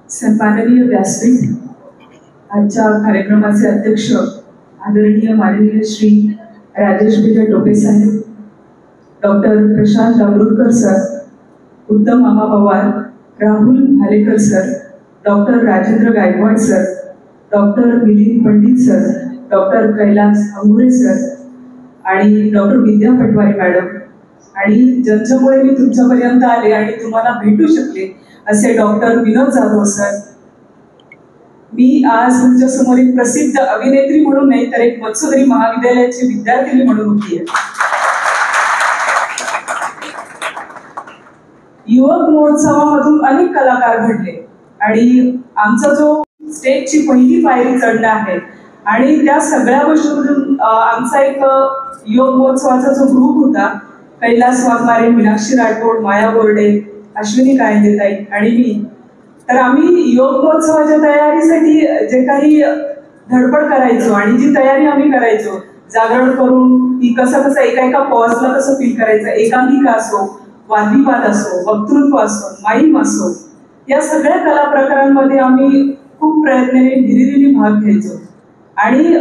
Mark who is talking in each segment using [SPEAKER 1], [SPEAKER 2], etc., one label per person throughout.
[SPEAKER 1] सन्माननीय व्यासपीठ, आजच्या कार्यक्रमाचे अध्यक्ष आदरणीय माननीय श्री राजेश विजय टोपे साहेब, डॉक्टर प्रशांत लावरुडकर सर, उत्तम मामा Pawar, Rahul Bhalekar sir, doctor Rajendra Gaikwad sir, doctor Milind Pandit sir, doctor Kailas Angure sir आणि डॉक्टर विद्या पटवारी मॅडम, आणि ज्यांच्यामुळे मी तुमच्यापर्यंत आले आणि तुम्हाला भेटू शकले असे डॉक्टर विनोद जाधव सर. मी आज तुमच्या समोर एक प्रसिद्ध अभिनेत्री म्हणून नाही तर एक मत्स्यधरी महाविद्यालयाची विद्यार्थिनी म्हणून होती. युवक महोत्सवामधून अनेक कलाकार घडले आणि आमचा जो स्टेजची पहिली पायरी चढणं आहे आणि त्या सगळ्या गोष्टींमधून आमचा एक युवक महोत्सवाचा जो ग्रुप होता, कैलास वाघमारे, मीनाक्षी राठोड, माया बोर्डे, अश्विनी कायदेताई आणि मी, तर आम्ही योग महोत्सवाच्या तयारीसाठी जे काही धडपड करायचो आणि जी तयारी आम्ही करायचो, जागरण करून ती कसं एका पॉजला कसं फील करायचं, एकांकिका असो, वादविवाद असो, वक्तृत्व असो, माईम असो, या सगळ्या कला प्रकारांमध्ये आम्ही खूप प्रयत्नाने हिरिरीने भाग घ्यायचो. आणि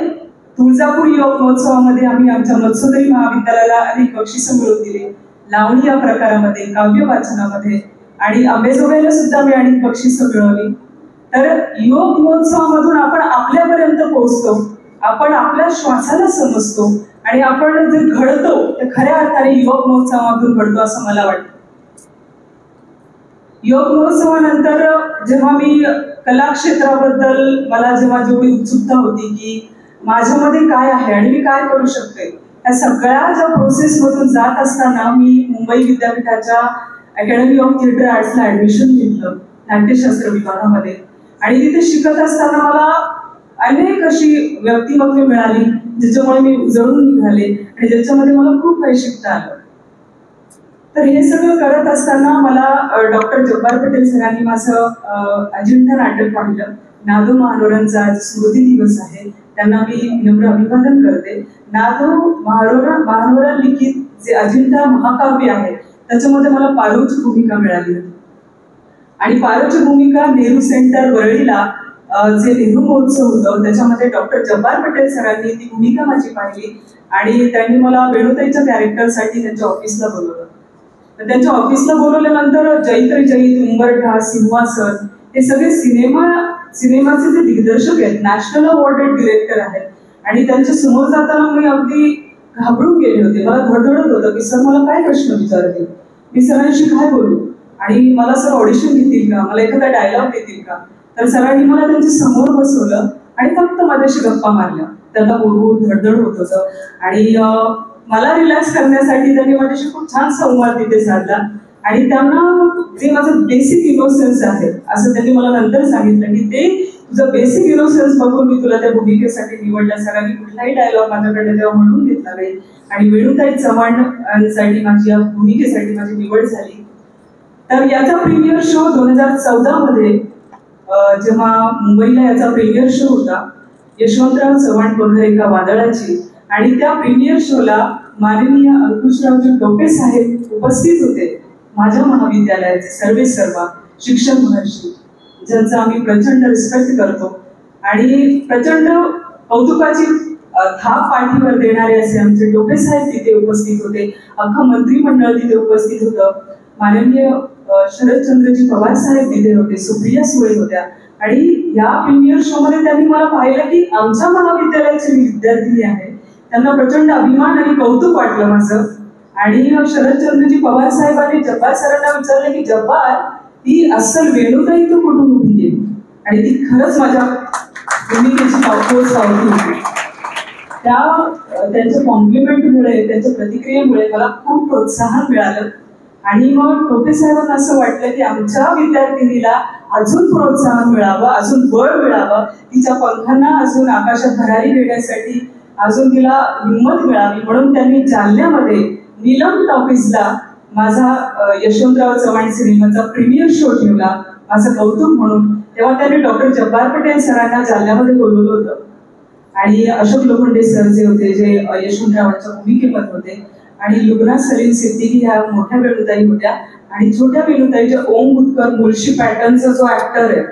[SPEAKER 1] तुळजापूर युवक महोत्सवामध्ये आम्ही आमच्या मत्स्यधरी महाविद्यालयाला अनेक बक्षिसं मिळवून दिली. लावणी या प्रकारामध्ये, काव्य वाचनामध्ये आणि अंबेजोगाईला सुद्धा मी अनेक बक्षिसं मिळवली. तर युवक महोत्सवामधून आपण आपल्यापर्यंत पोहोचतो, आपण आपल्या श्वासाला समजतो आणि आपण जे घडतो ते खऱ्या अर्थाने युवक महोत्सवामधून घडतो असं मला वाटतं. युवक महोत्सवानंतर जेव्हा मी कला क्षेत्राबद्दल मला जेवढी उत्सुकता होती की माझ्यामध्ये काय आहे आणि मी काय करू शकते, या सगळ्या ज्या प्रोसेसमधून जात असताना मी मुंबई विद्यापीठाच्या अकॅडमी ऑफ थिएटर आर्ट्सला ऍडमिशन घेतलं नाट्यशास्त्र विभागामध्ये. आणि तिथे शिकत असताना मला अनेक अशी व्यक्तिमत्वे मिळाली ज्याच्यामुळे मी उजळून निघाले आणि ज्याच्यामध्ये मला खूप काही शिकता आलं. तर हे सगळं करत असताना मला डॉक्टर जब्बार पटेल सरांनी माझं अजिंठा नाटक पाहिलं. नादो महानोरांचा आज स्मृती दिवस आहे, त्यांना मी नम्र अभिवादन करते. नादो महानोरा लिखित जे अजिंठा महाकाव्य आहे त्याच्यामध्ये मला पारोची भूमिका मिळाली होती. आणि पारोची भूमिका नेहरू सेंटर वरळीला जे नेहरू महोत्सव होतं त्याच्यामध्ये डॉक्टर जब्बार पटेल सरांनी ती भूमिका माझी पाहिली आणि त्यांनी मला वेणुताईच्या कॅरेक्टरसाठी त्यांच्या ऑफिसला बोलवलं. तर त्यांच्या ऑफिसला बोलवल्यानंतर जैत रे जैत, उंबरठा, सिंहासन हे सगळे सिनेमाचे जे दिग्दर्शक आहेत, नॅशनल अवॉर्डेड डिरेक्टर आहेत आणि त्यांच्या समोर जाताना मी अगदी घाबरून गेले होते. मला धडधडत होतं की सर मला काय प्रश्न विचारतील, मी सरांशी काय बोलू आणि मला सर ऑडिशन घेतील का, मला एखादा डायलॉग देतील का. तर सरांनी मला त्यांच्या समोर बसवलं आणि फक्त माझ्याशी गप्पा मारल्या. त्यांना बोलून धडधड होत होतं आणि मला रिलॅक्स करण्यासाठी त्यांनी माझ्याशी खूप छान संवाद तिथे साधला. आणि त्यांना जे माझं बेसिक इनोसेन्स आहे असं त्यांनी मला नंतर सांगितलं की ते तुझं बेसिक इनोसेन्स बघून मी तुला त्या भूमिकेसाठी निवडलं. सरांनी कुठलाही डायलॉग माझ्याकडे तेव्हा म्हणून घेतला नाही आणि वेणुताई चव्हाणसाठी माझी या भूमिकेसाठी माझी निवड झाली. तर याचा प्रीमियर शो 2014 मध्ये जेव्हा मुंबईला याचा प्रीमियर शो होता, यशवंतराव चव्हाण पघर एका वादळाची, आणि त्या प्रीमियर शोला माननीय अंकुशरावजी टोपे साहेब उपस्थित होते, माझ्या महाविद्यालयाचे सर्व शिक्षण महर्षी ज्यांचा आम्ही प्रचंड रिस्पेक्ट करतो आणि प्रचंड कौतुकाची थाप पाठीवर देणारे असे आमचे टोपे साहेब तिथे उपस्थित होते. अख्खं मंत्रिमंडळ तिथे उपस्थित होतं. माननीय शरदचंद्रजी पवार साहेब तिथे होते, सुप्रिया सुळे होत्या. आणि या प्रीमियर शो मध्ये त्यांनी मला पाहिलं की आमच्या महाविद्यालयाचे विद्यार्थी आहे, त्यांना प्रचंड अभिमान आणि कौतुक वाटलं माझं. आणि शरदचंद्रजी पवार साहेबांनी जब्बार सरांना विचारलं की जब्बार, ती अस्सल वेणुताई तू कुठून उभी गेली, आणि ती खरंच माझ्या भूमिकेची पावपोच पावली होती. त्यांच्या कॉम्प्लिमेंटमुळे, त्यांच्या प्रतिक्रियेमुळे मला खूप प्रोत्साहन मिळालं. आणि मग टोपे साहेबांना असं वाटलं की आमच्या विद्यार्थिनीला अजून प्रोत्साहन मिळावं, अजून बळ मिळावं, तिच्या पंखांना अजून आकाशात भरारी देण्यासाठी अजून तिला हिंमत मिळावी, म्हणून त्यांनी जालन्यामध्ये नीलम टॉकीजला माझा यशवंतराव चव्हाण सिनेमाचा प्रीमियर शो ठेवला माझं कौतुक म्हणून. तेव्हा त्यांनी डॉक्टर जब्बार पटेल सरांना जालन्यामध्ये बोलवलं होतं आणि अशोक लोखंडे सर जे होते, जे यशवंतरावांच्या भूमिकेमध्ये होते, आणि लुगना सलीम सिद्दीकी ह्या मोठ्या वेणुताई होत्या, आणि छोट्या वेणुताई जे ओम गुटकर मुळशी पॅटर्नचा जो ऍक्टर आहे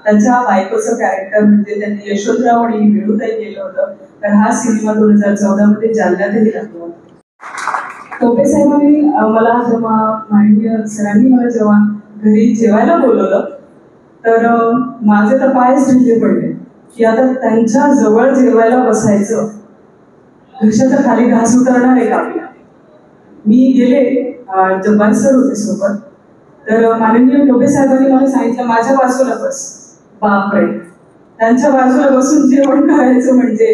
[SPEAKER 1] त्यांच्या बायकोचं कॅरेक्टर म्हणजे त्यांनी यशवंतराव आणि वेणुताई केलं होतं. तर हा सिनेमा 2014 मध्ये जालन्यातही लागला होता. टोपे साहेबांनी मला जेव्हा माननीय सरांनी मला जेव्हा घरी जेवायला बोलवलं तर माझे तर पायच ढिले पडले की आता त्यांच्या जवळ जेवायला बसायचं, घशाच्या खाली घास उतरणार आहे का आपल्या. मी गेले, जब्बार सर होते सोबत, तर माननीय टोपे साहेबांनी मला सांगितलं माझ्या बाजूला बस. बापरे, त्यांच्या बाजूला बसून जेवण करायचं म्हणजे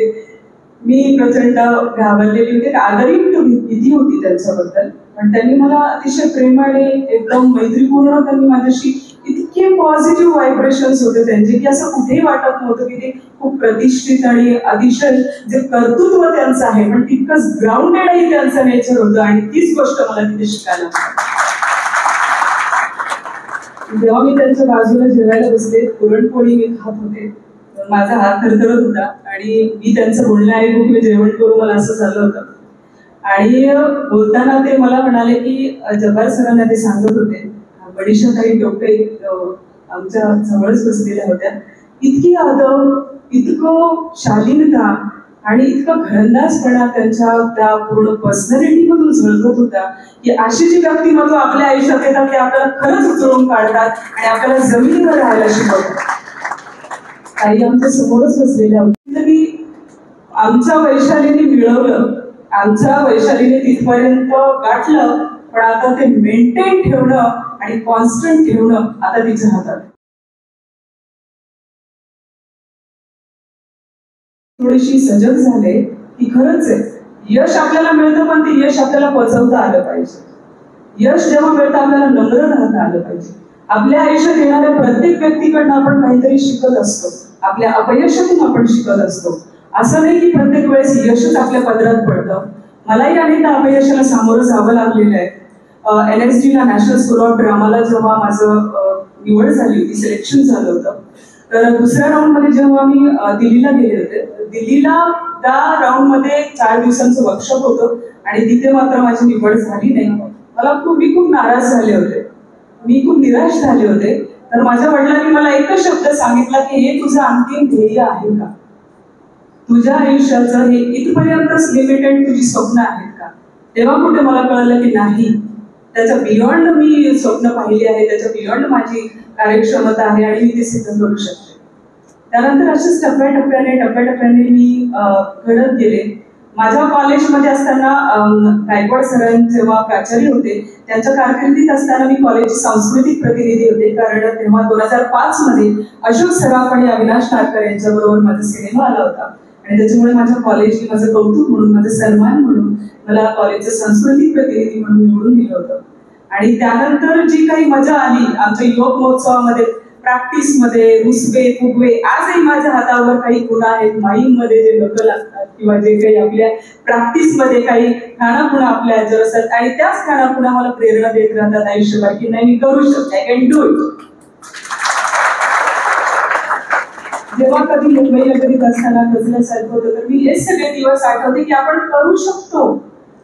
[SPEAKER 1] मी प्रचंड घाबरलेली होते. आदरी भीती होती त्यांच्याबद्दल, पण त्यांनी मला अतिशय प्रेमाने एकदम मैत्रीपूर्ण त्यांनी माझ्याशी इतके पॉझिटिव्ह व्हायब्रेशन्स होते त्यांचे की असं कुठेही वाटत नव्हतं की ते खूप प्रतिष्ठित आणि अतिशय जे कर्तृत्व त्यांचं आहे पण तितकंच ग्राउंडेडही त्यांचं नेचर होतं. आणि तीच गोष्ट मला तिथे शिकायला जेव्हा मी त्यांच्या बाजूला जेवायला बसले, पुरणपोळी मी खात होते, माझा हात थरथरत होता आणि मी त्यांचं बोलणं ऐकून मी जेवण करू मला असं झालं होतं. आणि बोलताना ते मला म्हणाले की जब्बार सरांना ते सांगत होते, बडीशाताई टोपे आमच्या जवळच बसलेल्या होत्या, इतकी आदब, इतकं शालीनता आणि इतकं घरंदाजपणा त्यांच्या त्या पूर्ण पर्सनॅलिटी मधून झळकत होता की अशी जी व्यक्तिमत्व आपल्या आयुष्यात येतात ते आपल्याला खरंच उचलून काढतात आणि आपल्याला जमिनीवर राहायला शिकवतात. काही आमच्या समोरच बसलेल्या होत्या तरी आमच्या वैशालीने मिळवलं, आमच्या वैशालीने तिथपर्यंत गाठलं, पण आता ते मेंटेन ठेवणं आणि कॉन्स्टंट ठेवणं आता तिच्या हातात. थोडीशी सजग झाले की खरंच आहे, यश आपल्याला मिळतं पण ते यश आपल्याला पचवता आलं पाहिजे. यश जेव्हा मिळतं आपल्याला नम्र राहता आलं पाहिजे. आपल्या आयुष्यात येणाऱ्या प्रत्येक व्यक्तीकडनं आपण काहीतरी शिकत असतो, आपल्या अपयशातून आपण शिकत असतो. असं नाही की प्रत्येक वेळेस यशच आपल्या पदरात पडतं. मलाही अनेकदा अपयशाला सामोरं जावं लागलेलं आहे. NSD ला नॅशनल स्कूल ऑफ ड्रामाला जेव्हा माझं निवड झाली होती, सिलेक्शन झालं होतं, तर दुसऱ्या राऊंड मध्ये जेव्हा मी दिल्लीला गेले होते, दिल्लीला त्या राऊंड मध्ये 4 दिवसांचं वर्कशॉप होतं आणि तिथे मात्र माझी निवड झाली नाही. मी खूप नाराज झाले होते, मी खूप निराश झाले होते. तर माझ्या वडिलांनी मला एकच शब्द सांगितला की हे तुझं अंतिम ध्येय आहे का, तुझ्या आयुष्याचं हे इथपर्यंतच लिमिटेड तुझी स्वप्न आहेत का. तेव्हा कुठे मला कळलं की नाही, त्याच्या बियॉन्ड मी स्वप्न पाहिली आहे, त्याच्या बियॉन्ड माझी कार्यक्षमता आहे आणि मी ते सिद्ध करू शकते. त्यानंतर असेच टप्प्याटप्प्याने मी घडत गेले. माझ्या कॉलेजमध्ये असताना गायकवाड सरांचे जेव्हा प्राचार्य होते त्यांच्या कारकिर्दीत असताना मी कॉलेजची सांस्कृतिक प्रतिनिधी होते, कारण तेव्हा 2005 मध्ये अशोक सराफ आणि अविनाश नारकर यांच्याबरोबर माझा सिनेमा आला होता आणि त्याच्यामुळे माझ्या कॉलेजने माझं कौतुक म्हणून, माझं सन्मान म्हणून मला कॉलेजचं सांस्कृतिक प्रतिनिधी म्हणून निवडून दिलं होतं. आणि त्यानंतर जी काही मजा आली आमच्या युवक महोत्सवामध्ये, प्रॅक्टिसमध्ये, रुसवे फुगवे, आजही माझ्या हातावर काही गुण आहेत. माईमध्ये जे लोक लागतात किंवा जे काही आपल्या प्रॅक्टिसमध्ये काही खाणाखुणा आपल्या ह्याच्यावर असतात आणि त्याच खाणाखुणा मला प्रेरणा देत राहतात आयुष्यभर की नाही मी करू शकते, आय कॅन डू इट. जेव्हा कधी मुंबई नगरीत असताना कसल्यासारखं होतं तर मी हेच सगळे दिवस आठवते की आपण करू शकतो.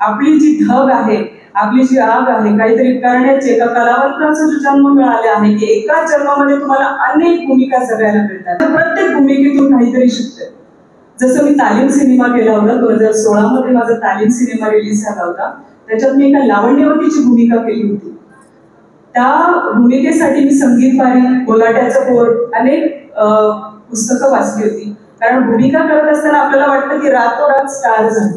[SPEAKER 1] आपली जी धग आहे, आपली जी आग आहे काहीतरी करण्याची, एका कलावंताचा जो जन्म मिळाला आहे की एकाच जन्मामध्ये तुम्हाला अनेक भूमिका जगायला मिळतात, प्रत्येक भूमिकेतून काहीतरी शिकते. जसं मी तालीम सिनेमा केला होता 2016 मध्ये, माझा तालीम सिनेमा रिलीज झाला होता, त्याच्यात मी एका लावण्यवतीची भूमिका केली होती. त्या भूमिकेसाठी मी संगीत वारी, बोलाट्याचं बोर अनेक पुस्तकं वाचली होती. कारण भूमिका करत असताना आपल्याला वाटतं की रातोरात स्टार झाले,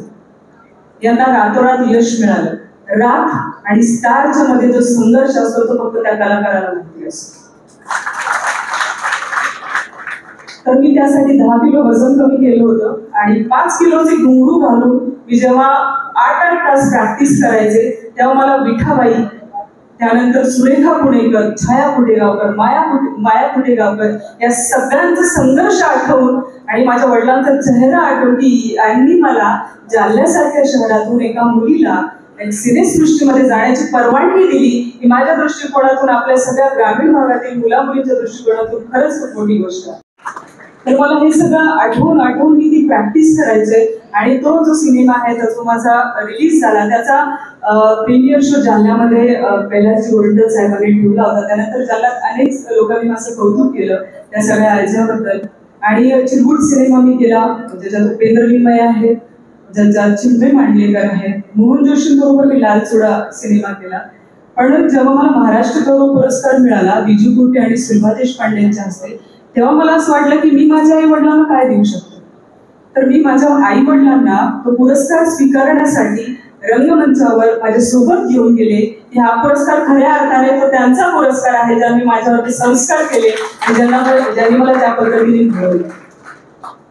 [SPEAKER 1] यांना रातोरात यश मिळालं. रात आणि स्टारच्या मध्ये जो संघर्ष असतो तो फक्त त्या कलाकाराला माहिती असतो. तर मी त्यासाठी 10 किलो वजन कमी केलं होतं आणि 5 किलोचे घुंगरू घालून मी जेव्हा 8 तास प्रॅक्टिस करायचे तेव्हा मला विठाबाई, त्यानंतर सुरेखा पुणेकर, छाया पुटेगावकर, माया पुटेगावकर या सगळ्यांचा संघर्ष आठवून आणि माझ्या वडिलांचा चेहरा आठवून की यांनी मला जालन्यासारख्या शहरातून एका मुलीला सिनेसृष्टीमध्ये जाण्याची परवानगी दिली ही माझ्या दृष्टिकोनातून, आपल्या सगळ्या ग्रामीण भागातील मुला मुलींच्या दृष्टिकोनातून खरंच खूप मोठी गोष्ट आहे. तर मला हे सगळं आठवून आठवून मी ती प्रॅक्टिस करायचे. आणि तो जो सिनेमा आहे जो माझा रिलीज झाला त्याचा प्रीमियर शो जालन्यामध्ये कैलासजी गोरंट्याल साहेबांनी ठेवला होता. त्यानंतर जालन्यात अनेक लोकांनी माझं कौतुक केलं त्या सगळ्या अर्जाबद्दल. आणि चिरगुट सिनेमा मी केला ज्याच्यात उपेंद्र लिमये आहे, ज्याच्यात चिन्मय मांडलेकर आहे, मोहन जोशींबरोबर मी लाल चुडा सिनेमा केला. पण जेव्हा मला महाराष्ट्र गौरव पुरस्कार मिळाला विजू कुटे आणि श्रीभा देशपांडेंच्या हस्ते, तेव्हा मला असं वाटलं की मी माझ्या आई वडिलांना काय देऊ शकतो. तर मी माझ्या आई वडिलांना तो पुरस्कार स्वीकारण्यासाठी रंगमंचावर माझ्या सोबत घेऊन गेले की हा पुरस्कार खऱ्या अर्थाने तो त्यांचा पुरस्कार आहे ज्यांनी माझ्यावरती संस्कार केले आणि ज्यांनी मला त्या पद्धतीने घडवलं.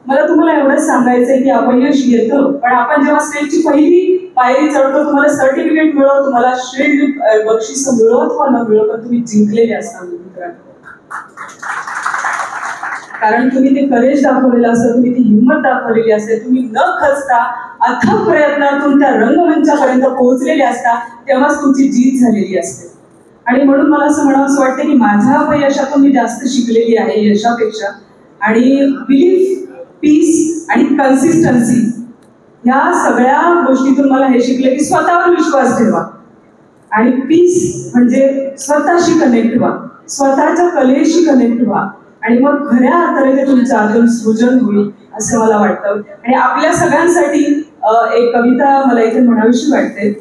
[SPEAKER 1] मला तुम्हाला एवढंच सांगायचंय की अपयश येतं, पण आपण जेव्हा स्टेजची पहिली पायरी चढतो तुम्हाला सर्टिफिकेट मिळो, तुम्हाला शील्ड बक्षीस मिळो अथवा न मिळो, पण तुम्ही जिंकलेले असता मित्रांनो. कारण तुम्ही ते करेज दाखवलेलं असतं, तुम्ही ती हिंमत दाखवलेली असते, तुम्ही न खचता अथक प्रयत्नातून त्या रंगमंचापर्यंत पोहोचलेले असता, तेव्हाच तुमची जीत झालेली असते. आणि म्हणून मला असं म्हणावंसं वाटतं की माझ्या अपयशातून मी जास्त शिकलेली आहे यशापेक्षा. आणि बिलीफ, पीस आणि कन्सिस्टन्सी या सगळ्या गोष्टीतून मला हे शिकले की स्वतःवर विश्वास ठेवा. आणि पीस म्हणजे स्वतःशी कनेक्ट व्हा, स्वतःच्या कलेशी कनेक्ट व्हा, आणि मग खऱ्या अर्थाने ते तुमचं आतून सृजन होईल असं मला वाटतं. आणि आपल्या सगळ्यांसाठी एक कविता मला इथे म्हणावीशी वाटते.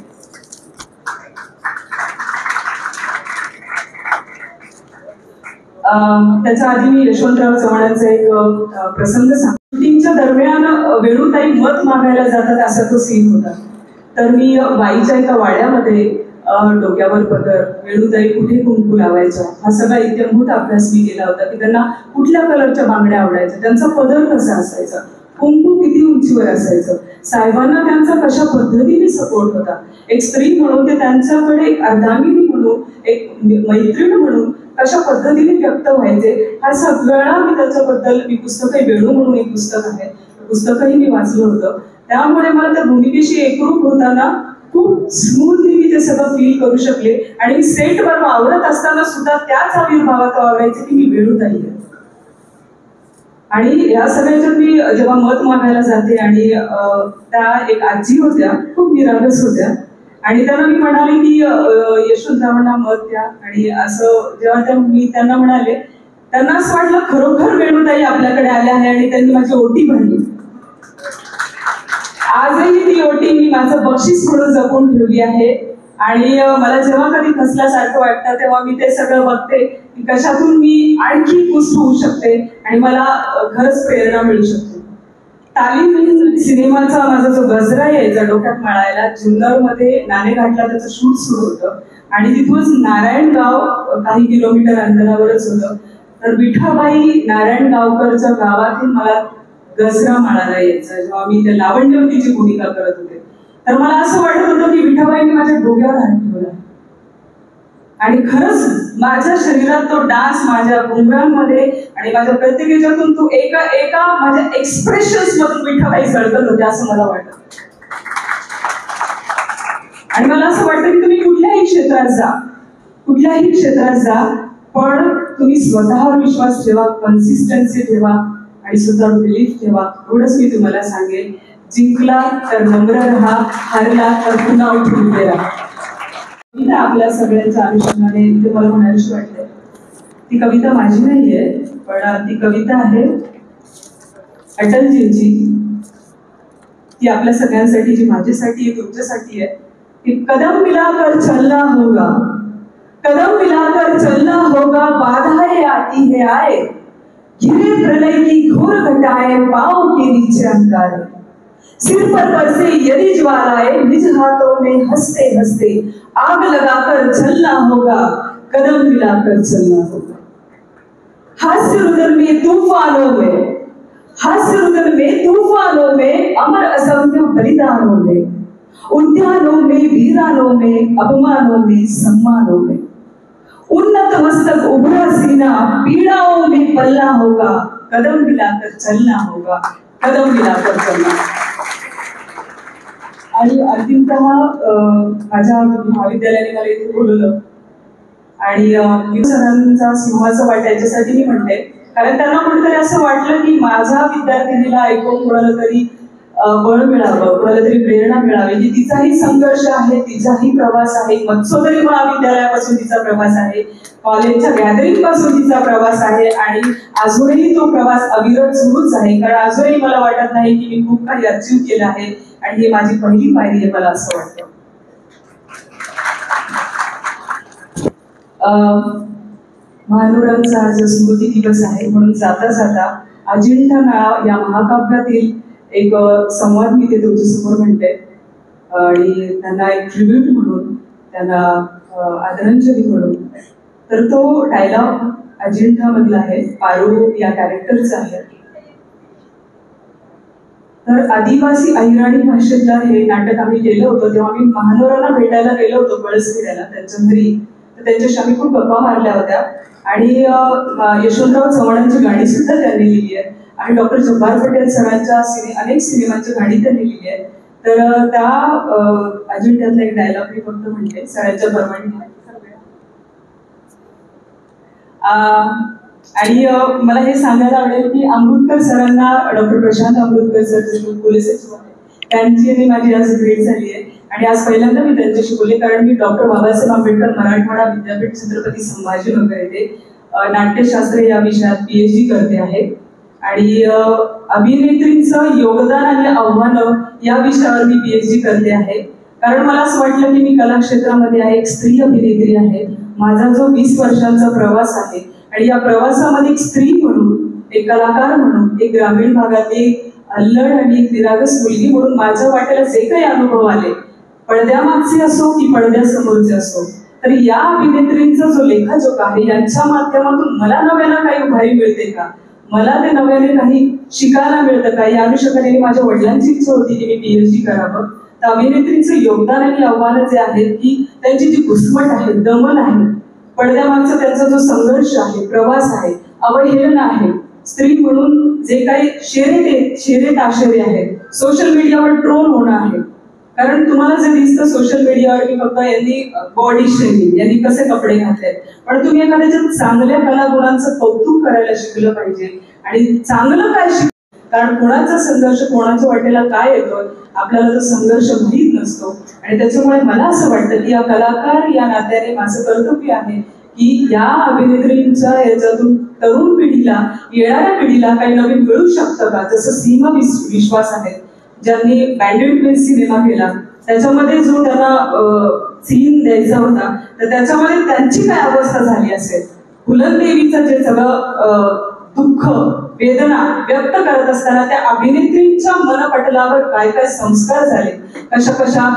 [SPEAKER 1] त्याच्या आधी मी यशवंतराव चव्हाणांचा एक प्रसंग सांगतो. शूटिंगच्या दरम्यान वेणुताई मत मागायला जातात असा तो सीन होता. तर मी वाईच्या एका वाड्यामध्ये डोक्यावर पदर, वेणुताई कुठे कुंकू लावायच्या हा सगळा इत्यंभूत अभ्यास मी केला होता की त्यांना कुठल्या कलरच्या बांगड्या आवडायच्या, त्यांचा पदर कसा असायचा, कुंकू किती उंचीवर असायचं, साहेबांना त्यांचा कशा पद्धतीने सपोर्ट होता, एक स्त्री म्हणून ते त्यांच्याकडे एक अर्धांगिनी म्हणून, एक मैत्रीण म्हणून कशा पद्धतीने व्यक्त व्हायचे, हा सगळा मी त्याच्याबद्दल मी पुस्तकं, वेणू म्हणून एक पुस्तक आहे, पुस्तकही मी वाचलं होतं. त्यामुळे मला त्या भूमिकेशी एकरूप होताना खूप स्मूथली मी ते सगळं फील करू शकले. आणि सेटवर वावरत असताना सुद्धा त्याच आविर्भावात वावरायचे की मी वेणुताई आहे. आणि या सगळ्याच्यात मी जेव्हा मत मागायला जाते आणि त्या एक आजी होत्या, खूप निरागस होत्या, आणि त्यांना मी म्हणाले की यशवंतरावांना मत द्या. आणि असं जेव्हा मी त्यांना म्हणाले, त्यांना असं वाटलं खरोखर वेणुताई आपल्याकडे आल्या आहे आणि त्यांनी माझी ओटी भरली. आजही ती ओटी मी माझं बक्षीस म्हणून जपून ठेवली आहे. आणि मला जेव्हा कधी खचल्यासारखं वाटतं तेव्हा मी ते सगळं बघते की कशातून मी आणखी पुष्ट होऊ शकते आणि मला खरंच प्रेरणा मिळू शकते. तालीम सिनेमाचा माझा जो गजरा यायचा डोक्यात माळायला, जुन्नरमध्ये नाणेघाटला त्याचं शूट सुरू होतं आणि तिथूनच नारायणगाव काही किलोमीटर अंतरावरच होतं. तर विठाबाई नारायणगावकरच्या गावातील मला गजरा माळायला यायचा जेव्हा मी त्या लावण्यवतीची भूमिका करत होते. तर मला असं वाटत होतं की विठाबाईंनी माझ्या डोक्यावर हात ठेवला आणि खरंच माझ्या शरीरात तो डान्स, माझ्या घुंगरांमध्ये आणि माझ्या प्रत्येक याच्यातून तो एका माझ्या एक्सप्रेशन्स मधून विठाबाई झळकत होते असं मला वाटत. आणि मला असं वाटतं की तुम्ही कुठल्याही क्षेत्रात जा, पण तुम्ही स्वतःवर विश्वास ठेवा, कन्सिस्टन्सी ठेवा आणि स्वतःवर बिलीफ ठेवा. एवढंच मी तुम्हाला सांगेन. जिंकला तर नम्र राहा, हारला तर पुन्हा उठून उभे राहा. कविता आपल्या सगळ्यांच्या अनुषंगाने इथे मला म्हणावीशी वाटते. ती कविता माझी नाहीये, पण ती कविता आहे अटलजींची. ती आपल्या सगळ्यांसाठी, जी माझ्यासाठी आहे, तुमच्यासाठी आहे. की कदम मिलाकर चलना होगा, कदम मिलाकर चलना होगा, बाधाएं आती है आए, घिरे प्रलय की घोर घटाएं, पांव के नीचे अंगारे, सिर पर बरसे यदि ज्वालाएं, निज हाथों में हंसते हंसते आग लगाकर चलना होगा, कदम मिलाकर चलना होगा. हास्य रुदन में तूफानों में, हास्य रुदन में तूफानों में, अमर असंख्य बलिदानों में, उद्यानों में, वीरानों में, अपमानों में, सम्मानों में, उन्नत मस्तक उभरा सीना, पीड़ाओं में पलना होगा, कदम मिलाकर चलना होगा, कदम मिलाकर चलना. आणि अंतिमतः माझ्या महाविद्यालयाने मला इथे बोलवलं आणि सरांचा सिंहाचा वाट याच्यासाठी मी म्हणते कारण त्यांना कुठेतरी असं वाटलं की माझ्या विद्यार्थिनीला ऐकून कोणाला तरी बळ मिळावं, कोणाला तरी प्रेरणा मिळावी, की तिचाही संघर्ष आहे, तिचाही प्रवास आहे, मत्स्योदरी महाविद्यालयापासून तिचा प्रवास आहे, कॉलेजच्या गॅदरिंग पासून तिचा प्रवास आहे आणि अजूनही तो प्रवास अविरत सुरूच आहे. कारण अजूनही मला वाटत नाही की मी खूप काही अचीव केलं आहे आणि ही माझी पहिली पायरी आहे, मला असं वाटतं. महानुरांचा आज स्मृती दिवस आहे म्हणून जाता जाता अजिंठा नाळा या महाकाव्यातील एक संवाद मी ते तुमच्यासमोर म्हणते आणि त्यांना एक ट्रिब्यूट म्हणून, त्यांना आदरांजली म्हणून. तर तो डायलॉग अजिंठा मधला आहे, पारू या कॅरेक्टरचा आहे. तर आदिवासी अहिराणी भाषेतलं हे नाटक आम्ही केलं होतं तेव्हा आम्ही महानोरांना भेटायला गेलो होतो कळसखेड्याला त्यांच्या घरी. तर त्यांच्याशी आम्ही खूप गप्पा मारल्या होत्या आणि यशवंतराव चव्हाणांची गाणी सुद्धा त्यांनी लिहिली आहे आणि डॉक्टर जब्बार पटेल सरांच्या अनेक सिनेमांची गाणी त्यांनी लिहिली आहे. तर त्या अजिंठ्यातला एक डायलॉग मी फक्त म्हणते सरांच्या परवानगी. आणि मला हे सांगायला आवडेल की अमृतकर सरांना, doctor Prashant Amritkar sir police सचिव आहे, त्यांची आणि माझी आज भेट झाली आहे आणि आज पहिल्यांदा मी त्यांच्याशी बोलले कारण मी डॉक्टर बाबासाहेब आंबेडकर मराठवाडा विद्यापीठ छत्रपती संभाजीनगर येथे नाट्यशास्त्र या विषयात PhD करते आहे आणि अभिनेत्रींचं योगदान आणि आव्हानं या विषयावर मी PhD करते आहे. कारण मला असं वाटलं की मी कला क्षेत्रामध्ये आहे, एक स्त्री अभिनेत्री आहे, माझा जो 20 वर्षांचा प्रवास आहे आणि या प्रवासामध्ये एक स्त्री म्हणून, एक कलाकार म्हणून, एक ग्रामीण भागातली अल्लड आणि एक निरागस मुलगी म्हणून माझ्या वाट्याला जे काही अनुभव आले, पडद्यामागचे असो की पडद्यासमोरचे असो, तर या अभिनेत्रींचा जो लेखाजोखा आहे यांच्या माध्यमातून मला नव्यानं काही उभारी मिळते का, मला ते नव्याने काही शिकायला मिळतं का, या अनुषंगाने माझ्या वडिलांची इच्छा होती की मी PhD करावं. तर अभिनेत्रींचं योगदान आणि आव्हानं जे आहेत की त्यांची जी घुसमट आहे, दमन आहे, पडद्यामागचा त्यांचा जो संघर्ष आहे, प्रवास आहे, अवहेलना आहे, स्त्री म्हणून जे काही शेरे ताशेरे आहेत, सोशल मीडियावर ट्रोल होणं आहे. कारण तुम्हाला जे दिसतं सोशल मीडियावर की फक्त यांनी बॉडी शेमिंग, यांनी कसे कपडे घातले, पण तुम्ही एखाद्याच्या चांगल्या कलागुणांचं कौतुक करायला शिकलं पाहिजे आणि चांगलं काय कारण कोणाचा संघर्ष कोणाच्या वाटेला काय येतोय आपल्याला तो संघर्ष माहीत नसतो. आणि त्याच्यामुळे मला असं वाटतं की या कलाकार या नात्याने माझं कर्तव्य आहे की या अभिनेत्रींच्या याच्यातून तरुण पिढीला, येणाऱ्या पिढीला काही नवीन मिळू शकतं का. जसं सीमा विश्वास आहे ज्यांनी बँडेड क्वीन सिनेमा केला, त्याच्यामध्ये जो त्यांना सीन द्यायचा होता तर त्याच्यामध्ये त्यांची काय अवस्था झाली असेल, फुलनदेवीचं जे सगळं दुःख वेदना व्यक्त करत असताना त्या अभिनेत्रींच्या मनपटलावर काय काय संस्कार झाले, कशा कशा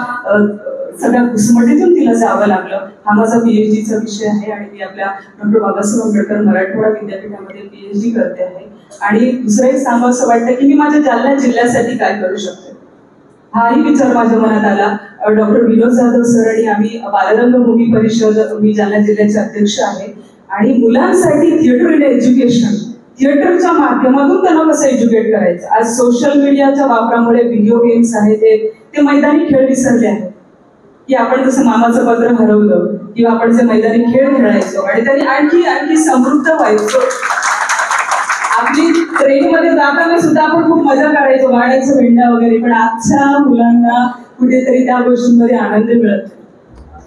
[SPEAKER 1] सगळ्या घुसमटीतून तिला जावं लागलं, हा माझा PhDचा विषय आहे आणि मी आपल्या डॉक्टर बाबासाहेब आंबेडकर मराठवाडा विद्यापीठामध्ये PhD करते आहे. आणि दुसरं एक सांगावं असं वाटतं की मी माझ्या जालना जिल्ह्यासाठी काय करू शकते, हाही विचार माझ्या मनात आला. डॉक्टर विनोद जाधव सर आणि आम्ही बालरंगभूमी परिषद, मी जालना जिल्ह्याचे अध्यक्ष आहे आणि मुलांसाठी थिएटर इन एज्युकेशन, थिएटरच्या माध्यमातून त्यांना कसं एज्युकेट करायचं. आज सोशल मीडियाच्या वापरामुळे व्हिडिओ गेम्स आहेत ते मैदानी खेळ विसरले आहेत की आपण जसं मामाचं पत्र हरवलं किंवा आपण जे मैदानी खेळ खेळायचो आणि त्यांनी आणखी आणखी समृद्ध व्हायचो. आपली ट्रेनमध्ये जाताना सुद्धा आपण खूप मजा करायचो, गाण्याचं भेंड्या वगैरे, पण आजच्या मुलांना कुठेतरी त्या गोष्टींमध्ये आनंद मिळत.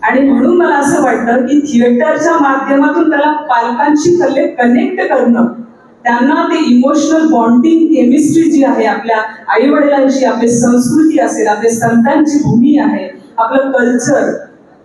[SPEAKER 1] आणि म्हणून मला असं वाटतं की थिएटरच्या माध्यमातून त्याला पालकांशी कनेक्ट करणं, त्यांना ते इमोशनल बॉन्डिंग केमिस्ट्री जी आहे आपल्या आई वडिलांची, आपली संस्कृती असेल, आपल्या संतांची भूमी आहे, आपलं कल्चर,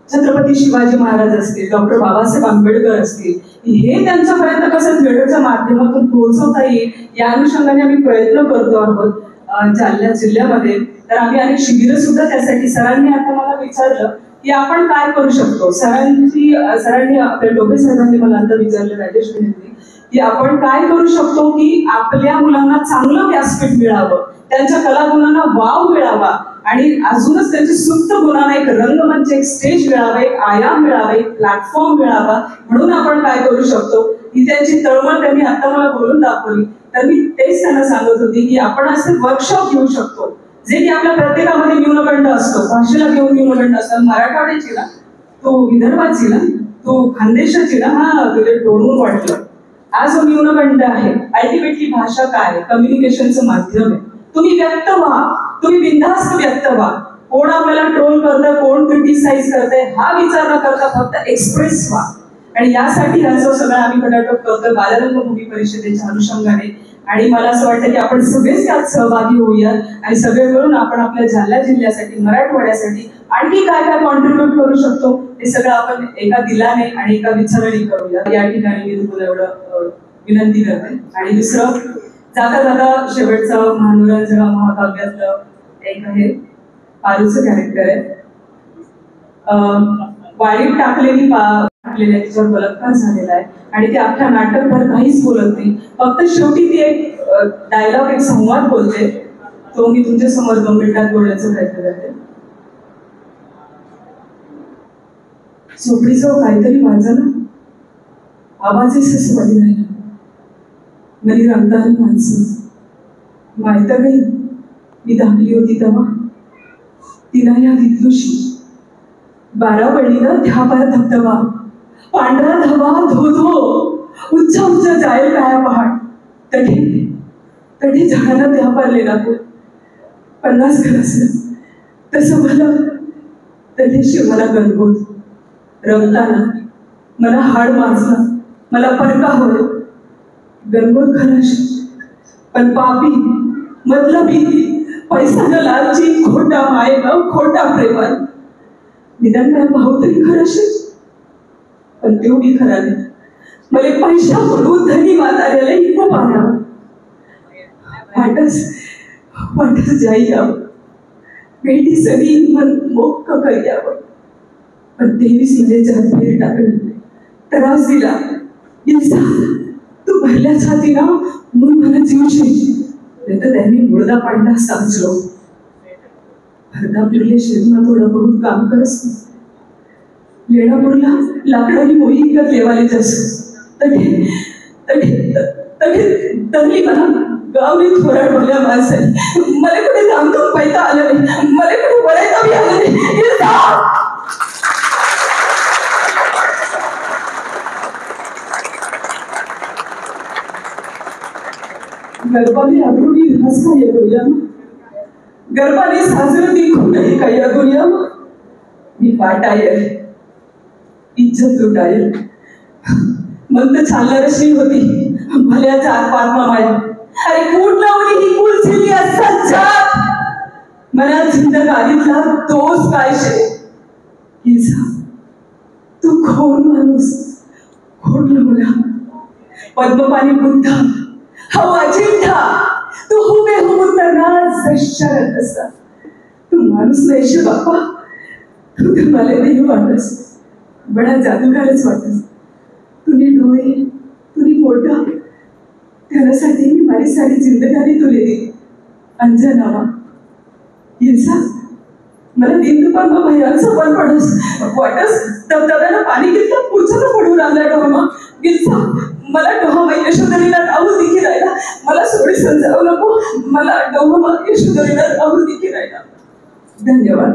[SPEAKER 1] छत्रपती शिवाजी महाराज असतील, डॉक्टर बाबासाहेब आंबेडकर असतील, हे त्यांच्यापर्यंत कसं थिएटरच्या माध्यमातून पोहोचवता येईल या अनुषंगाने आम्ही प्रयत्न करतो आहोत जालना जिल्ह्यामध्ये. तर आम्ही अनेक शिबिरं सुद्धा त्यासाठी, सरांनी आता मला विचारलं की आपण काय करू शकतो, सरांनी आपल्या डोबे साहेबांनी मला आता विचारलं, राजेश विनंती, की आपण काय करू शकतो की आपल्या मुलांना चांगलं व्यासपीठ मिळावं, त्यांच्या कलागुणांना वाव मिळावा आणि अजूनच त्यांची सुप्त गुणांना एक रंगमंच, एक स्टेज मिळावा, एक आयाम मिळावा, एक प्लॅटफॉर्म मिळावा. म्हणून आपण काय करू शकतो ही त्यांची तळमळ त्यांनी आता मला बोलून दाखवली. तर मी तेच त्यांना सांगत होती की आपण असे वर्कशॉप घेऊ शकतो जे की आपल्या प्रत्येकामध्ये न्यूनगंड असतो, भाषेला घेऊन न्यूनगंड असतात. मराठवाड्याची ना, तो विदर्भाची ना, तो खानदेशाची ना, हा तुझे टोनून वाटलं, हा जो न्यूनगंड आहे, अल्टिमेटली भाषा काय आहे? कम्युनिकेशनचं माध्यम आहे. तुम्ही व्यक्त व्हा, तुम्ही बिनधास्त व्यक्त व्हा. कोण आपल्याला ट्रोल करतं, कोण क्रिटिसाइज करतंय हा विचार न करता फक्त एक्सप्रेस व्हा. आणि यासाठी हा जो सगळा आम्ही खटाटोप करतोय बालरंगभूमी परिषदेच्या अनुषंगाने, आणि मला असं वाटतं की आपण सगळेच त्यात सहभागी होऊया आणि सगळे मिळून आपण आपल्या जालना जिल्ह्यासाठी, मराठवाड्यासाठी आणखी काय काय कॉन्ट्रीब्युट करू शकतो हे सगळं आपण एका दिलाने आणि एका विचाराने करूया. या ठिकाणी मी तुम्हाला एवढं विनंती करते. आणि दुसरं, जाता जाता शेवटचं मनोरंजन महाकाव्यातलं एक आहे, पारूचं कॅरेक्टर आहे. वाळीत टाकलेल्या तिच्यावर बलात्कार झालेला आहे आणि ते अख्ख्या नाटकभर काहीच बोलत नाही. फक्त शेवटी ती एक डायलॉग, एक संवाद बोलते, तो मी तुमच्या समोर 2 मिनिटात बोलण्याचा प्रयत्न करते. झोपडीचं काहीतरी वाजलं, आवाजच असं वाटी राहिला. मनी रंगदारी माणसं माहित नाही, मी धाकली होती तेव्हा तिला या विद्लुशी 12 वळीनं ध्यापार धबधबा, पांढरा धबा धो धो, उच्च उच्च जाईल काया पहाड, तठी झाडानं ध्यापारले ना 50 घर असलं तसं मला तठीशी मला गणगोत रंगताना मला हाड माजला, मला परका होय गणगोत खराशी, पण पापी मतलबी पैसानं लालची, खोटा मायेनं, खोटा प्रेमान, निदान मला भाऊ तरी खरंशी, पण तेवढी खरा नाही. मला पैसा म्हणून धनी वाचायला खूप आणावं, वाटच जाईयावं, भेटी सगळी मन मोक्क करियावं, पण 23 इंजेच्या हात फेर टाकलं, त्रास दिला. तू भरल्या छातीला म्हणून मला जीवशी, नाही तर त्यांनी मुळदा पाडला साजलो. भरता फिरले शेतना थोडं बहुत काम करस, लेणापूरला लाकडाची मोही विकत लेवाले जास्त तरी मला गावली थोराड भरल्या माणसाने मला कुठे धामधूम पैता आलं नाही, मला कुठे वळायला बी आलं नाही. गर्भाने अधुरी घास का या दुनिया, गर्भाने साजरं दिखू नाही का या दुनिया. मी पाटायर, इज्जत लुटायर, मग तर चालणारशी होती भल्याचा आत्मा माया. अरे कूट लावली ही कुलसिली सज्जात, मला जिंदगानीतला दोष काय शे. तू कोण माणूस, खोटलं मला पद्मपाणी बुद्धा, हवा जिंठा, तू हुबेहूब तनाज शरत असा. तू माणूस नाही शे बाप्पा, तू तर मला नाही वाटस, बडा जादूगारच वाटस. तुने डोळे, तुने मोठा, त्यासाठी मी माझी सारी जिंदगानी तुले दे. अंजनावा हिंसा मला दिन दुपार भयांचं पण पडस वाटस. धबधब्यानं पाणी घेतलं, पुढचं पडून आणला डोहामा गिलसा. मला डोहामा यशोधरीला राहू दिखी राहिला, मला सोडी समजावू नको, मला डोहामा यशोधरीला राहू दिखी राहिला. धन्यवाद.